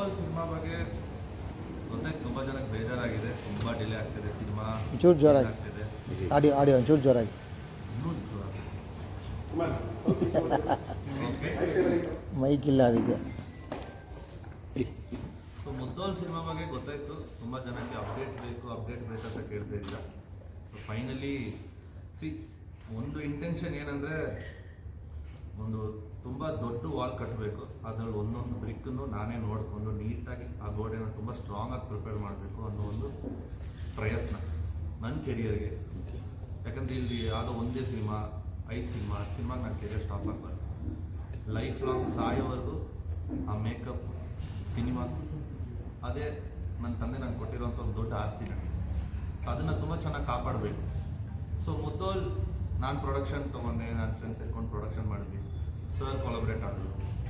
ಮುದ್ದೋಲ್ cinema ಬಗ್ಗೆ ಗೊತ್ತಾಯ್ತು, ತುಂಬ ಜನಕ್ಕೆ ಬೇಜಾರಾಗಿದೆ, ತುಂಬ ಡಿಲೇ ಆಗ್ತಿದೆ ಸಿನಿಮಾ, ಒಂಚೂರು ಜೋರಾಗಿ ಆಗ್ತಿದೆ, ಆಡಿಯೋ ಒಂಚೂರು ಜೋರಾಗಿ ಇನ್ನೂ ಮೈಕಿಲ್ಲ ಅದಕ್ಕೆ. ಸೊ ಮುದ್ದೋಲ್ ಸಿನಿಮಾ ಬಗ್ಗೆ ಗೊತ್ತಾಯ್ತು, ತುಂಬ ಜನಕ್ಕೆ ಅಪ್ಡೇಟ್ ಬೇಕು ಅಂತ ಕೇಳ್ತಾ ಇದ್ದ. ಸೊ ಫೈನಲಿ ಒಂದು ಇಂಟೆನ್ಷನ್ ಏನಂದರೆ, ಒಂದು ತುಂಬ ದೊಡ್ಡ ವಾಲ್ ಕಟ್ಟಬೇಕು, ಅದರಲ್ಲಿ ಒಂದೊಂದು ಬ್ರಿಕ್ಕನ್ನು ನಾನೇ ನೋಡಿಕೊಂಡು ನೀಟಾಗಿ ಆ ಗೋಡೆನ ತುಂಬ ಸ್ಟ್ರಾಂಗಾಗಿ ಪ್ರಿಪೇರ್ ಮಾಡಬೇಕು ಅನ್ನೋ ಒಂದು ಪ್ರಯತ್ನ ನನ್ನ ಕೆರಿಯರ್ಗೆ. ಯಾಕಂದರೆ ಇಲ್ಲಿ ಯಾವುದೋ ಒಂದೇ ಸಿನಿಮಾ 5 ಸಿನಿಮಾಗೆ ನನ್ನ ಕೆರಿಯರ್ ಸ್ಟಾಪ್ ಆಗಬಾರ್ದು. ಲೈಫ್ ಲಾಂಗ್ ಸಾಯೋವರೆಗೂ ಆ ಮೇಕಪ್ ಸಿನಿಮಾ ಅದೇ ನನ್ನ ತಂದೆ ನನಗೆ ಕೊಟ್ಟಿರೋಂಥ ಒಂದು ದೊಡ್ಡ ಆಸ್ತಿ ನನಗೆ. ಸೊ ಅದನ್ನು ತುಂಬ ಚೆನ್ನಾಗಿ ಕಾಪಾಡಬೇಕು. ಸೊ ಮುದ್ದೋಲ್ ನಾನು ಪ್ರೊಡಕ್ಷನ್ ತೊಗೊಂಡೆ, ನನ್ನ ಫ್ರೆಂಡ್ಸ್ ಸೇರ್ಕೊಂಡು ಪ್ರೊಡಕ್ಷನ್ ಮಾಡಿದ್ವಿ, ಸರ್ ಕೊಲಾಬ್ರೇಟ್ ಆದರು.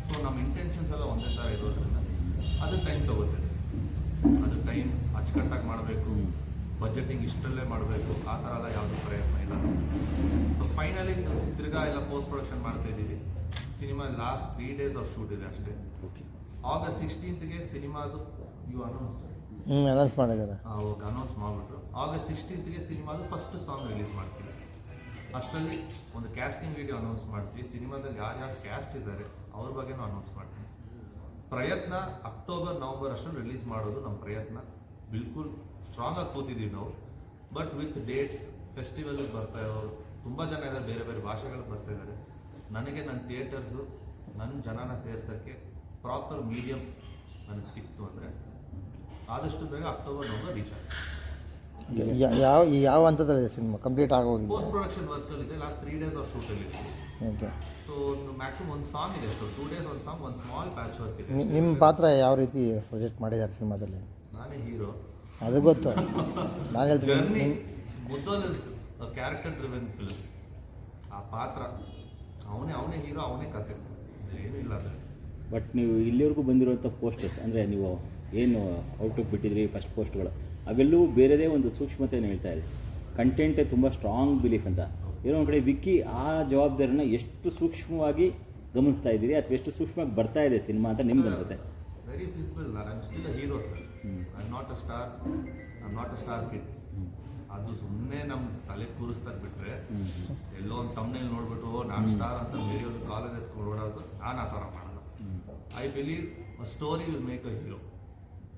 ಸೊ ನಮ್ಮ ಇಂಟೆನ್ಷನ್ಸ್ ಎಲ್ಲ ಒಂದೇ ಥರ ಇರೋದ್ರಿಂದ ಅದು ಟೈಮ್ ತೊಗೋತದೆ. ಅದು ಟೈಮ್ ಅಚ್ಚುಕಟ್ಟಾಗಿ ಮಾಡಬೇಕು, ಬಜೆಟಿಂಗ್ ಇಷ್ಟರಲ್ಲೇ ಮಾಡಬೇಕು, ಆ ಥರ ಎಲ್ಲ ಯಾವುದೂ ಪ್ರಯತ್ನ ಇಲ್ಲ. ಸೊ ಫೈನಲಿ ತಿರ್ಗಾ ಎಲ್ಲ ಪೋಸ್ಟ್ ಪ್ರೊಡಕ್ಷನ್ ಮಾಡ್ತಾಯಿದ್ದೀವಿ. Cinema last 3 days of shoot ಇದೆ ಅಷ್ಟೇ. August 16th ಸಿನಿಮಾದು ಅನೌನ್ಸ್ ಮಾಡಿದ್ದಾರೆ. ಅವಾಗ ಅನೌನ್ಸ್ ಮಾಡಿಬಿಟ್ರು. August 16th ಸಿನಿಮಾದು ಫಸ್ಟ್ ಸಾಂಗ್ ರಿಲೀಸ್ ಮಾಡ್ತೀವಿ. ಅಷ್ಟರಲ್ಲಿ ಒಂದು ಕ್ಯಾಸ್ಟಿಂಗ್ ವಿಡಿಯೋ ಅನೌನ್ಸ್ ಮಾಡ್ತೀವಿ. ಸಿನಿಮಾದಲ್ಲಿ ಯಾರ್ಯಾರು ಕ್ಯಾಸ್ಟ್ ಇದ್ದಾರೆ ಅವ್ರ ಬಗ್ಗೆನೂ ಅನೌನ್ಸ್ ಮಾಡ್ತೀವಿ. ಪ್ರಯತ್ನ ಅಕ್ಟೋಬರ್ ನವಂಬರ್ ಅಷ್ಟರಲ್ಲಿ ರಿಲೀಸ್ ಮಾಡೋದು ನಮ್ಮ ಪ್ರಯತ್ನ. ಬಿಲ್ಕುಲ್ ಸ್ಟ್ರಾಂಗಾಗಿ ಕೂತಿದ್ದೀವಿ ನಾವು. ಬಟ್ ವಿತ್ ಡೇಟ್ಸ್, ಫೆಸ್ಟಿವಲ್ಗೆ ಬರ್ತಾ ಇರೋರು ತುಂಬ ಜನ ಇದ್ದಾರೆ, ಬೇರೆ ಬೇರೆ ಭಾಷೆಗಳಿಗೆ ಬರ್ತಾ ಇದ್ದಾರೆ. ನನಗೆ ನನ್ನ ಥಿಯೇಟರ್ಸು ನನ್ನ ಜನನ ಸೇರ್ಸೋಕ್ಕೆ ಪ್ರಾಪರ್ ಮೀಡಿಯಮ್ ನನಗೆ ಸಿಕ್ತು ಅಂದರೆ ಆದಷ್ಟು ಬೇಗ ಅಕ್ಟೋಬರ್ ನವಂಬರ್ ರೀಚ್ ಆಗುತ್ತೆ. ಯಾವ ಹಂತದಲ್ಲಿದೆ ಸಿನಿಮಾ? ಕಂಪ್ಲೀಟ್ ಆಗೋಗಿದೆ. ಪೋಸ್ಟ್ ಪ್ರೊಡಕ್ಷನ್ ವರ್ಕಲ್ಲಿದೆ. ಲಾಸ್ಟ್ 3 days ಆಫ್ ಶೂಟಲ್ಲಿದೆ. ಓಕೆ. ಸೊ ಒಂದು ಮ್ಯಾಕ್ಸಿಮಮ್ ಒಂದು ಸಾಂಗ್ ಇದೆ, ಸೊ 2 days ಒಂದು ಸಾಂಗ್, ಒಂದು ಸ್ಮಾಲ್ ಪ್ಯಾಚ್ ವರ್ಕ್ ಇದೆ. ನಿಮ್ಮ ಪಾತ್ರ ಯಾವ ರೀತಿ ಪ್ರೊಜೆಕ್ಟ್ ಮಾಡಿದ್ದಾರೆ ಸಿನಿಮಾದಲ್ಲಿ? ನಾನೇ ಹೀರೋ, ಅದು ಗೊತ್ತು. ನಾನು ಹೇಳ್ತೀನಿ, journey Mudhol is a character driven film. ಆ ಪಾತ್ರ ಅವನೇ ಹೀರೋ, ಅವನೇ ಕತೆ, ಏನೂ ಇಲ್ಲ ಅದರಲ್ಲಿ. ಬಟ್ ನೀವು ಇಲ್ಲಿವರೆಗೂ ಬಂದಿರುವಂಥ ಪೋಸ್ಟರ್ಸ್, ಅಂದರೆ ನೀವು ಏನು ಔಟ್ಲುಕ್ ಬಿಟ್ಟಿದ್ರಿ ಫಸ್ಟ್ ಪೋಸ್ಟ್ಗಳು, ಅವೆಲ್ಲವೂ ಬೇರೆದೇ ಒಂದು ಸೂಕ್ಷ್ಮತೆಯನ್ನು ಹೇಳ್ತಾ ಇದೆ. ಕಂಟೆಂಟೇ ತುಂಬ ಸ್ಟ್ರಾಂಗ್ ಬಿಲೀಫ್ ಅಂತ. ಏನೋ ಒಂದು ಕಡೆ ವಿಕ್ಕಿ ಆ ಜವಾಬ್ದಾರಿನ ಎಷ್ಟು ಸೂಕ್ಷ್ಮವಾಗಿ ಗಮನಿಸ್ತಾ ಇದ್ದೀರಿ, ಅಥವಾ ಎಷ್ಟು ಸೂಕ್ಷ್ಮವಾಗಿ ಬರ್ತಾ ಇದೆ ಸಿನಿಮಾ ಅಂತ ನಿಮ್ಗೆ ಅನ್ಸುತ್ತೆ? Very simple, I am still a hero sir. I am not a star kid. ಅದು ಸುಮ್ಮನೆ ನಮ್ಮ ತಲೆ ಕೂರಿಸ್ತಾ ಬಿಟ್ಟರೆ, ಎಲ್ಲೋ ಒಂದು ತಮ್ಮನೇಲಿ ನೋಡ್ಬಿಟ್ಟು ನಾನು ಸ್ಟಾರ್ ಅಂತ ಬೇರೆಯವ್ರು ಕಾಲೇಜ್ ಎತ್ಕೊಂಡು ಓಡೋದು, ನಾನು ಆ ಥರ ಮಾಡಲ್ಲ. I believe a story will make a hero.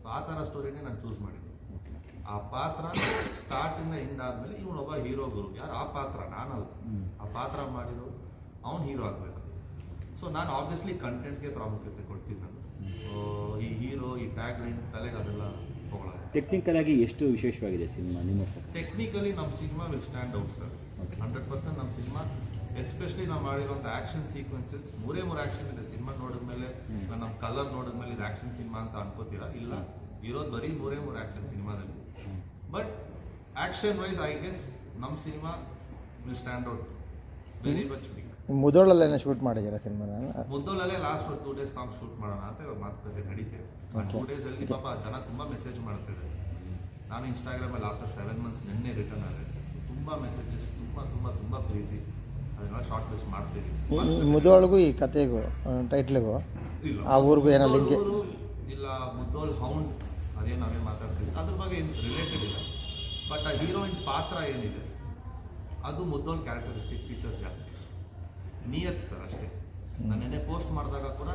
So ಆ ಥರ ಸ್ಟೋರಿನೇ ನಾನು ಚೂಸ್ ಮಾಡಿದ್ದು. ಆ ಪಾತ್ರ ಸ್ಟಾರ್ಟಿಂದ ಎಂಡ್ ಆದಮೇಲೆ ಇವನೊಬ್ಬ ಹೀರೋ ಗುರು. ಯಾರು ಆ ಪಾತ್ರ? ನಾನಲ್ಲ. ಆ ಪಾತ್ರ ಮಾಡಿರೋ ಅವ್ನು ಹೀರೋ ಆಗಬೇಕು. ಸೊ ನಾನು ಆಬ್ವಿಯಸ್ಲಿ ಕಂಟೆಂಟ್ಗೆ ಪ್ರಾಮುಖ್ಯತೆ ಕೊಡ್ತೀನಿ. ನಾನು ಈ ಹೀರೋ, ಈ ಟ್ಯಾಗ್ ಲೈನ್ ತಲೆಗೆ ಅದೆಲ್ಲ ತಗೊಳ್ಳೋದು. ಟೆಕ್ನಿಕಲ್ ಆಗಿ ಎಷ್ಟು ವಿಶೇಷವಾಗಿದೆ ಸಿನಿಮಾ ನಿಮ್ಮ ಪ್ರಕಾರ? ಟೆಕ್ನಿಕಲಿ ನಮ್ಮ ಸಿನಿಮಾ ವಿಲ್ ಸ್ಟ್ಯಾಂಡ್ ಔಟ್ ಸರ್. 100% ನಮ್ಮ ಸಿನಿಮಾ, ಎಸ್ಪೆಷಲಿ ನಾವು ಮಾಡಿರೋಂಥ ಆ್ಯಕ್ಷನ್ ಸೀಕ್ವೆನ್ಸಸ್, 3 ಆ್ಯಕ್ಷನ್ ಇದೆ. ಸಿನಿಮಾ ನೋಡಿದ್ಮೇಲೆ, ನಮ್ಮ ಕಲರ್ ನೋಡಿದ್ಮೇಲೆ ಇದು ಆ್ಯಕ್ಷನ್ ಸಿನಿಮಾ ಅಂತ ಅನ್ಕೋತೀರಾ? ಇಲ್ಲ, ಇರೋದು ಬರೀ 3 ಆ್ಯಕ್ಷನ್ ಸಿನಿಮಾದಲ್ಲಿ. But action wise I guess ನಮ್ಮ ಸಿನಿಮಾ will stand out very much big. ಮುದ್ದೋಳಲ್ಲೇನೋ ಶೂಟ್ ಮಾಡಿದ್ದೀರಾ ಸಿನಿಮಾನ? ಮುದ್ದೋಳಲ್ಲೇ ಲಾಸ್ಟ್ 2 days ಸಾಂಗ್ ಶೂಟ್ ಮಾಡೋಣ ಅಂತ ಇವಾಗ ಮಾತುಕತೆ ನಡೀತೇವೆ. 2 days ಅಲ್ಲಿ ಪಾಪ ಜನ ತುಂಬ ಮೆಸೇಜ್ ಮಾಡ್ತಿದ್ದಾರೆ. ನಾನು ಇನ್ಸ್ಟಾಗ್ರಾಮಲ್ಲಿ ಆಫ್ಟರ್ 7 months ನಿನ್ನೆ ರಿಟರ್ನ್ ಆಗಿದೆ. ತುಂಬ ಮೆಸೇಜಸ್, ತುಂಬ ಪ್ರೀತಿ. ಅದನ್ನೆಲ್ಲ ಶಾರ್ಟ್ ಲಿಸ್ಟ್ ಮಾಡ್ತೀವಿ. ಮುದ್ದೋಳಿಗೂ ಈ ಕತೆಗೂ ಟೈಟ್ಲಿಗೂ ಇಲ್ಲ, ಆ ಊರಿಗೂ ಏನೋ ಲಿಂಕ್ ಇಲ್ಲ. ಮುದ್ದೋಲ್ ಹೌಂಡ್ ಅದೇನು ನಾವೇ ಮಾತಾಡ್ತೀವಿ, ಅದ್ರ ಬಗ್ಗೆ ಏನು ರಿಲೇಟೆಡ್ ಇಲ್ಲ. ಬಟ್ ಆ ಹೀರೋಯಿನ್ ಪಾತ್ರ ಏನಿದೆ ಅದು ಮುದ್ದೋಲ್ ಕ್ಯಾರೆಕ್ಟರಿಸ್ಟಿಕ್ ಫೀಚರ್ಸ್ ಜಾಸ್ತಿ. ನಿಯತ್ ಸರ್ ಅಷ್ಟೇ. ನಾನು ನೆನ್ನೆ ಪೋಸ್ಟ್ ಮಾಡಿದಾಗ ಕೂಡ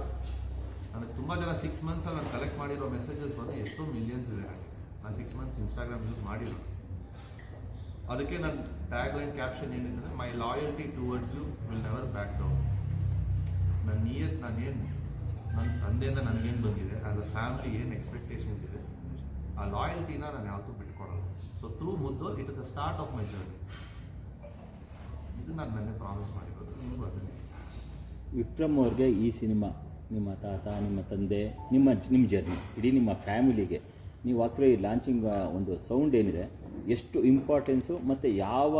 ನನಗೆ ತುಂಬ ಜನ 6 monthsಲ್ಲಿ ನಾನು ಕಲೆಕ್ಟ್ ಮಾಡಿರೋ ಮೆಸೇಜಸ್ ಬಂದು ಎಷ್ಟೋ ಮಿಲಿಯನ್ಸ್ ಇದೆ. ನಾನು 6 months ಇನ್ಸ್ಟಾಗ್ರಾಮ್ ಯೂಸ್ ಮಾಡಿರೋ. ಅದಕ್ಕೆ ನನ್ನ ಟ್ಯಾಗ್ ಲೈನ್ ಕ್ಯಾಪ್ಷನ್ ಏನಿದೆ ಅಂದರೆ, my loyalty towards you will never back down. ನನ್ನ ನಿಯತ್, ನಾನೇನು ನನ್ನ ತಂದೆಯಿಂದ ನನಗೇನು ಬಂದಿದೆ, ಆ್ಯಸ್ ಅ ಫ್ಯಾಮಿಲಿ ಏನು ಎಕ್ಸ್ಪೆಕ್ಟೇಷನ್ಸ್ ಇದೆ, ಆ ಲಾಯಲ್ಟಿನ ನಾನು ಯಾವತ್ತೂ ಬಿಟ್ಕೊಡಲ್ಲ. So through Mudhol it is a start of my journey. ಇದು ನಾನು ನೆನ್ನೆ ಪ್ರಾಮಿಸ್ ಮಾಡಿರೋದು, ನಿಮಗೂ ಅದನ್ನೇ. ವಿಕ್ರಮ್ ಅವ್ರಿಗೆ ಈ ಸಿನಿಮಾ, ನಿಮ್ಮ ತಾತ, ನಿಮ್ಮ ತಂದೆ, ನಿಮ್ಮ ಜರ್ನಿ, ಇಡೀ ನಿಮ್ಮ ಫ್ಯಾಮಿಲಿಗೆ ನೀವು ಆಗ್ತಿರೋ ಈ ಲಾಂಚಿಂಗ್ ಒಂದು ಸೌಂಡ್ ಏನಿದೆ, ಎಷ್ಟು ಇಂಪಾರ್ಟೆನ್ಸು ಮತ್ತು ಯಾವ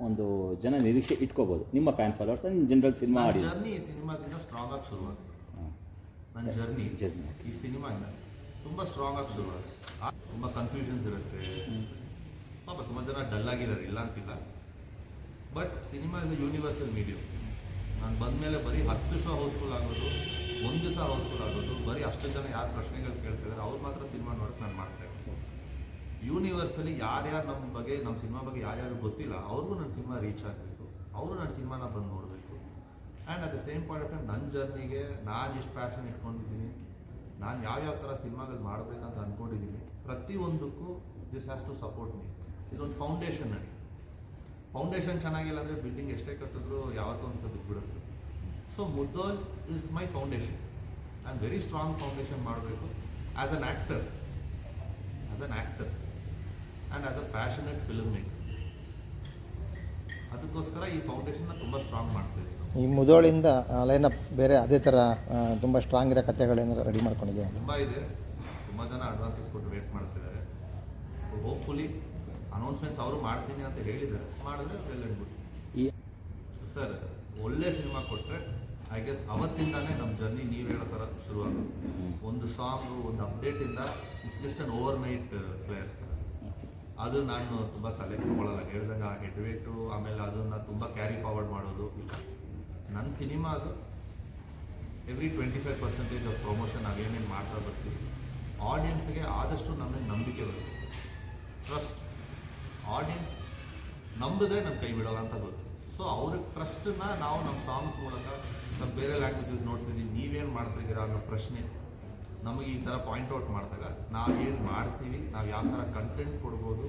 ಒಂದು ಜನ ನಿರೀಕ್ಷೆ ಇಟ್ಕೋಬೋದು ನಿಮ್ಮ fan followers and general cinema audience? Journey ಈ ಸಿನಿಮಾದಿಂದ ಸ್ಟ್ರಾಂಗ್ ಆಗಿ ಶುರುವಾಗುತ್ತೆ. ನನ್ನ ಜರ್ನಿ ಈ ಸಿನಿಮಾಯಿಂದ ತುಂಬ ಸ್ಟ್ರಾಂಗ್ ಆಗಿ ಶುರುವಾಗುತ್ತೆ. ತುಂಬ ಕನ್ಫ್ಯೂಷನ್ಸ್ ಇರುತ್ತೆ, ಪಾಪ ತುಂಬ ಜನ ಡಲ್ ಆಗಿದ್ದಾರೆ, ಇಲ್ಲ ಅಂತಿಲ್ಲ. But cinema is a universal medium. ನಾನು ಬಂದಮೇಲೆ ಬರೀ 10 ಶೋ ಹೌಸ್ಫುಲ್ ಆಗೋದು, ಒಂದು ದಿವಸ ಹೌಸ್ಫುಲ್ ಆಗೋದು, ಬರೀ ಅಷ್ಟು ಜನ ಯಾರು ಪ್ರಶ್ನೆಗಳು ಕೇಳ್ತಿದ್ದಾರೆ ಅವ್ರು ಮಾತ್ರ ಸಿನಿಮಾ ನೋಡೋಕೆ ನಾನು ಮಾಡ್ತಾ ಇದ್ದೀನಿ. ಯೂನಿವರ್ಸಲ್ಲಿ ಯಾರ್ಯಾರು ನಮ್ಮ ಬಗ್ಗೆ, ನಮ್ಮ ಸಿನಿಮಾ ಬಗ್ಗೆ ಯಾರ್ಯಾರು ಗೊತ್ತಿಲ್ಲ ಅವ್ರಿಗೂ ನನ್ನ ಸಿನಿಮಾ ರೀಚ್ ಆಗಬೇಕು, ಅವರು ನನ್ನ ಸಿನಿಮಾನ ಬಂದು ನೋಡಬೇಕು. And at the same point of time ನನ್ನ ಜರ್ನಿಗೆ ನಾನು ಎಷ್ಟು ಪ್ಯಾಷನ್ ಇಟ್ಕೊಂಡಿದ್ದೀನಿ, ನಾನು ಯಾವ್ಯಾವ ಥರ ಸಿನಿಮಾಗಳು ಮಾಡಬೇಕಂತ ಅಂದ್ಕೊಂಡಿದ್ದೀನಿ, ಪ್ರತಿಯೊಂದಕ್ಕೂ this has to support me. ಇದೊಂದು ಫೌಂಡೇಶನ್ ನನಗೆ. ಫೌಂಡೇಶನ್ ಚೆನ್ನಾಗಿಲ್ಲ ಅಂದರೆ ಬಿಲ್ಡಿಂಗ್ ಎಷ್ಟೇ ಕಟ್ಟಿದ್ರು ಯಾವತ್ತೊಂದು ಸಲ ಬಿದ್ದುಬಿಡುತ್ತೆ. So Mudhol is my foundation. ನಾನು ವೆರಿ ಸ್ಟ್ರಾಂಗ್ ಫೌಂಡೇಶನ್ ಮಾಡಬೇಕು as an actor and as a passionate film maker. ಅದಕ್ಕೋಸ್ಕರ ಈ ಫೌಂಡೇಶನ್ನ ತುಂಬ ಸ್ಟ್ರಾಂಗ್ ಮಾಡ್ತೀವಿ. ಈ ಮುದೋಳಿಂದ ಲೈನಪ್ ಬೇರೆ ಅದೇ ಥರ ತುಂಬ ಸ್ಟ್ರಾಂಗ್ ಇರೋ ಕಥೆಗಳೇನಾದ್ರು ರೆಡಿ ಮಾಡ್ಕೊಂಡಿದ್ದೀರಾ? ತುಂಬ ಇದೆ, ತುಂಬ ಜನ ಅಡ್ವಾನ್ಸಸ್ ಕೊಟ್ಟು ವೇಟ್ ಮಾಡ್ತಿದ್ದಾರೆ. ಸೊ ಹೋಪ್ಫುಲಿ ಅನೌನ್ಸ್ಮೆಂಟ್ಸ್ ಅವರು ಮಾಡ್ತೀನಿ ಅಂತ ಹೇಳಿದ್ದಾರೆ, ಮಾಡಿದ್ರೆ ವೆಲ್ ಅಂಡ್ ಗುಡ್. ಈ ಸರ್ ಒಳ್ಳೆ ಸಿನಿಮಾ ಕೊಟ್ಟರೆ ಐ ಗೆಸ್ ಅವತ್ತಿಂದಾನೇ ನಮ್ಮ ಜರ್ನಿ ನೀವು ಹೇಳೋ ಥರ ಶುರುವಾಗೋದು. ಒಂದು ಸಾಂಗು, ಒಂದು ಅಪ್ಡೇಟಿಂದ it's just an overnight flare sir. ಅದು ನಾನು ತುಂಬ ತಲೆ ಕೆಡ್ಕೊಳ್ಳಲ್ಲ, ಹೇಳ್ದಂಗೆ ಆ ಹೆಡ್ ವೇಟು ಆಮೇಲೆ ಅದನ್ನು ತುಂಬ ಕ್ಯಾರಿ ಫಾರ್ವರ್ಡ್ ಮಾಡೋದು ಇಲ್ಲ. ನನ್ನ ಸಿನಿಮಾ ಅದು ಎವ್ರಿ 25% ಆಫ್ ಪ್ರಮೋಷನ್ ನಾವೇನೇನು ಮಾಡ್ತಾ ಬರ್ತೀವಿ, ಆಡಿಯನ್ಸ್ಗೆ ಆದಷ್ಟು ನಮಗೆ ನಂಬಿಕೆ ಬರುತ್ತೆ, ಟ್ರಸ್ಟ್. ಆಡಿಯನ್ಸ್ ನಂಬಿದ್ರೆ ನನ್ನ ಕೈ ಬಿಡೋಲ್ಲ ಅಂತ ಗೊತ್ತು. ಸೊ ಅವ್ರಿಗೆ ಟ್ರಸ್ಟನ್ನ ನಾವು ನಮ್ಮ ಸಾಂಗ್ಸ್ ಮೂಲಕ, ನಾವು ಬೇರೆ ಲ್ಯಾಂಗ್ವೇಜಸ್ ನೋಡ್ತಿದ್ದೀವಿ, ನೀವೇನು ಮಾಡ್ತಿದ್ದೀರಾ ಅನ್ನೋ ಪ್ರಶ್ನೆ ನಮಗೆ ಈ ಥರ ಪಾಯಿಂಟ್ಔಟ್ ಮಾಡಿದಾಗ ನಾವೇನು ಮಾಡ್ತೀವಿ, ನಾವು ಯಾವ ಥರ ಕಂಟೆಂಟ್ ಕೊಡ್ಬೋದು,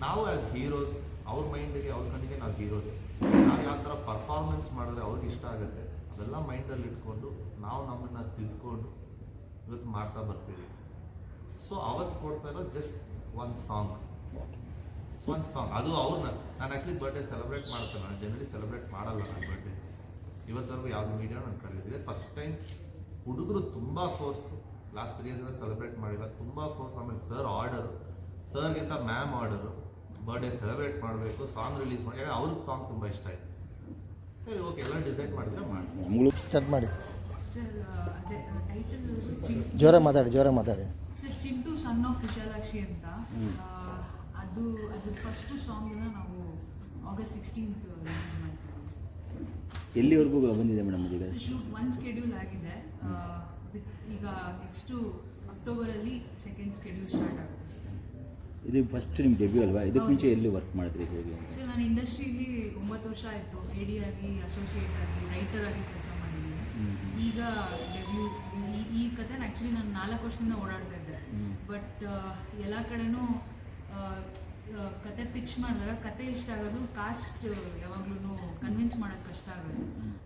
ನಾವು ಆ್ಯಸ್ ಹೀರೋಸ್ ಅವ್ರ ಮೈಂಡಿಗೆ, ಅವ್ರ ಕಣ್ಣಿಗೆ ನಾವು ಹೀರೋಸ್, ನಾವು ಯಾವ ಥರ ಪರ್ಫಾರ್ಮೆನ್ಸ್ ಮಾಡಿದ್ರೆ ಅವ್ರಿಗೆ ಇಷ್ಟ ಆಗುತ್ತೆ, ಅದೆಲ್ಲ ಮೈಂಡಲ್ಲಿ ಇಟ್ಕೊಂಡು ನಾವು ನಮ್ಮನ್ನು ತಿದ್ಕೊಂಡು ಇವತ್ತು ಮಾಡ್ತಾ ಬರ್ತೀವಿ. ಸೊ ಅವತ್ತು ಕೊಡ್ತಾ ಇರೋ ಜಸ್ಟ್ ಒಂದು ಸಾಂಗ್, ಅದು ಅವ್ರನ್ನ ನಾನು ಆ್ಯಕ್ಚುಲಿ ಬರ್ಡೇ ಸೆಲೆಬ್ರೇಟ್ ಮಾಡ್ತೇನೆ. ನಾನು ಜನರಲಿ ಸೆಲೆಬ್ರೇಟ್ ಮಾಡಲ್ಲ ನನ್ನ ಬರ್ಡೇಸ್. ಇವತ್ತವರೆಗೂ ಯಾವುದು ಮೀಡಿಯಾ ನಾನು ಕರೆದಿದ್ದೆ ಫಸ್ಟ್ ಟೈಮ್. ಹುಡುಗರು ತುಂಬ ಫೋರ್ಸ್, ಲಾಸ್ಟ್ 3 years ಸೆಲೆಬ್ರೇಟ್ ಮಾಡಿಲ್ಲ, ತುಂಬ ಫೋರ್ಸ್. ಆಮೇಲೆ ಸರ್ ಆರ್ಡರು, ಸರ್ಗಿಂತ ಮ್ಯಾಮ್ ಆರ್ಡರು, ಬರ್ಡೇ ಸೆಲೆಬ್ರೇಟ್ ಮಾಡಬೇಕು, ಸಾಂಗ್ ರಿಲೀಸ್ ಮಾಡಿ. ಯಾಕಂದರೆ ಅವ್ರಿಗೆ ಸಾಂಗ್ ತುಂಬ ಇಷ್ಟ ಆಯಿತು. ಸರಿ ಓಕೆ, ಎಲ್ಲ ಡಿಸೈಡ್ ಮಾಡಿದ್ರೆ ಮಾಡಿ. ನಮಗೂ ಸ್ಟಾರ್ಟ್ ಮಾಡಿ. ಸರ್ ಅದೇ ಟೈಟಲ್ ಜೋರಾಗಿ ಮಾತಾಡಿ. Sir Chintu son of Vishalakshi ಅಂತ. ಅದು ಫಸ್ಟ್ ಸಾಂಗ್ನ ನಾವು August 16th ರಿಲೀಸ್ ಮಾಡ್ತೀವಿ. ಎಲ್ಲಿವರೆಗೂ ಬಂದಿದೆ ಮೇಡಮ್ ಈಗ? ಶೂಟ್ 1 schedule ಆಗಿದೆ. ಈಗ ನೆಕ್ಸ್ಟು ಅಕ್ಟೋಬರಲ್ಲಿ 2nd schedule ಸ್ಟಾರ್ಟ್ ಆಗುತ್ತೆ. ಇದು ಫಸ್ಟ್ ನಿಮ್ಮ ಡೆಬ್ಯೂ ಅಲ್ವಾ? ಇದಕ್ಕೆ ಮುಂಚೆ ಎಲ್ಲಿ ವರ್ಕ್ ಮಾಡಿದ್ರಿ, ಹೇಗೆ? ಸರ್ ನಾನು ಇಂಡಸ್ಟ್ರಿಯಲ್ಲಿ 9 ವರ್ಷ ಆಯಿತು. AD ಆಗಿ, ಅಸೋಸಿಯೇಟ್ ಆಗಿ, ರೈಟರ್ ಆಗಿ ಕೆಲಸ ಮಾಡಿದ್ದೀನಿ. ಈಗ ಡೆಬ್ಯೂ ಈ ಕಥೆನ ಆ್ಯಕ್ಚುಲಿ ನಾನು 4 ವರ್ಷದಿಂದ ಓಡಾಡ್ತಾ ಇದ್ದೆ. ಬಟ್ ಎಲ್ಲ ಕಡೆನೂ ಕತೆ ಪಿಚ್ ಮಾಡಿದಾಗ ಕತೆ ಇಷ್ಟ ಆಗೋದು, ಕಾಸ್ಟ್ ಯಾವಾಗ್ಲೂ ಕನ್ವಿನ್ಸ್ ಮಾಡೋದು ಕಷ್ಟ ಆಗೋದು.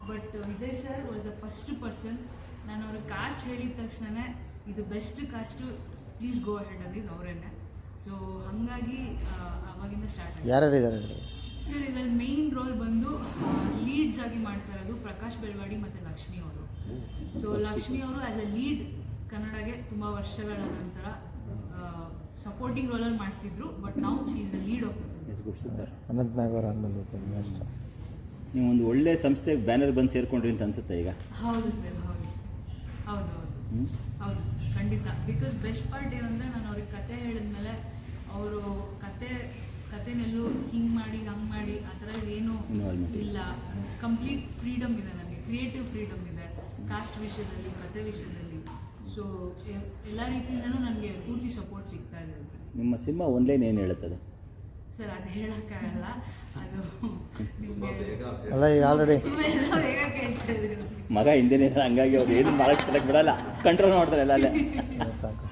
But Vijay sir was the first person. ನಾನು ಅವ್ರಿಗೆ ಕಾಸ್ಟ್ ಹೇಳಿದ ತಕ್ಷಣ ಇದು best cast, please go ahead ಅಂದಿದ್ದು ಅವರೇನೆ. ಸೊ ಹಾಗಾಗಿ ಅವಾಗಿಂದ ಸ್ಟಾರ್ಟ್ ಆಗಿದೆ. ಯಾರ್ಯಾರಿದ್ದಾರೆ ಸರ್ ಇದರಲ್ಲಿ ಮೇಯ್ನ್ ರೋಲ್ ಬಂದು ಲೀಡ್ಸ್ ಆಗಿ ಮಾಡ್ತಾ ಇರೋದು ಪ್ರಕಾಶ್ ಬೆಳವಾಡಿ ಮತ್ತು ಲಕ್ಷ್ಮಿ ಅವರು. ಸೊ ಲಕ್ಷ್ಮಿ ಅವರು ಆ್ಯಸ್ ಅ ಲೀಡ್ ಕನ್ನಡಗೆ ತುಂಬ ವರ್ಷಗಳ ನಂತರ ಸಪೋರ್ಟಿಂಗ್ ರೋಲಲ್ಲಿ ಮಾಡ್ತಿದ್ರು. ಬಟ್ ನಾವು she is the lead of the film. Anant Nag ಅವರ ಆದ್ಮೇಲೆ ಅಷ್ಟು. ನೀವು ಒಂದು ಒಳ್ಳೆ ಸಂಸ್ಥೆಗೆ ಬ್ಯಾನರ್ ಬಂದು ಸೇರ್ಕೊಂಡ್ರಿ ಅಂತ ಅನ್ಸುತ್ತೆ ಈಗ? ಹೌದು ಸರ್, ಹೌದು ಸರ್, ಖಂಡಿತ. ಬಿಕಾಸ್ ಬೆಸ್ಟ್ ಪಾರ್ಟ್ ಏನಂದರೆ ನಾನು ಅವ್ರಿಗೆ ಕತೆ ಹೇಳಿದ್ಮೇಲೆ ಅವರು ಕತೆನೆಲ್ಲೂ ಹಿಂಗೆ ಮಾಡಿ ಹಂಗೆ ಮಾಡಿ ಆ ಥರ ಏನೂ ಇಲ್ಲ. ಕಂಪ್ಲೀಟ್ ಫ್ರೀಡಮ್ ಇದೆ ನನಗೆ, ಕ್ರಿಯೇಟಿವ್ ಫ್ರೀಡಮ್ ಇದೆ ಕಾಸ್ಟ್ ವಿಷಯದಲ್ಲಿ, ಕತೆ ವಿಷಯದಲ್ಲಿ. ಸೊ ಎಲ್ಲ ರೀತಿಯಿಂದನೂ ನನಗೆ ಪೂರ್ತಿ ಸಪೋರ್ಟ್ ಸಿಗ್ತಾ ಇದೆ. ನಿಮ್ಮ ಸಿನಿಮಾ ಆನ್ಲೈನ್ ಏನು ಹೇಳುತ್ತದೆ ಸರ್? ಅದು ಹೇಳೋಕ್ಕಾಗಲ್ಲ, ಅದು ನಿಮಗೆ ಅಲ್ಲ ಈಗ ಆಲ್ರೆಡಿ ಎಲ್ಲ ಬೇಗ ಕೇಳ್ತಾ ಇದ್ದೀರಿ. ಮಗ ಹಿಂದೇನೆ ಹಂಗಾಗಿ ಅವ್ರು ಏನು ಮಾಡಕ್ಕೆ ಬಿಡಲ್ಲ, ಕಂಟ್ರೋಲ್ ಮಾಡ್ತಾರೆ ಎಲ್ಲ ಅಲ್ಲೇ. ಸಾಕು.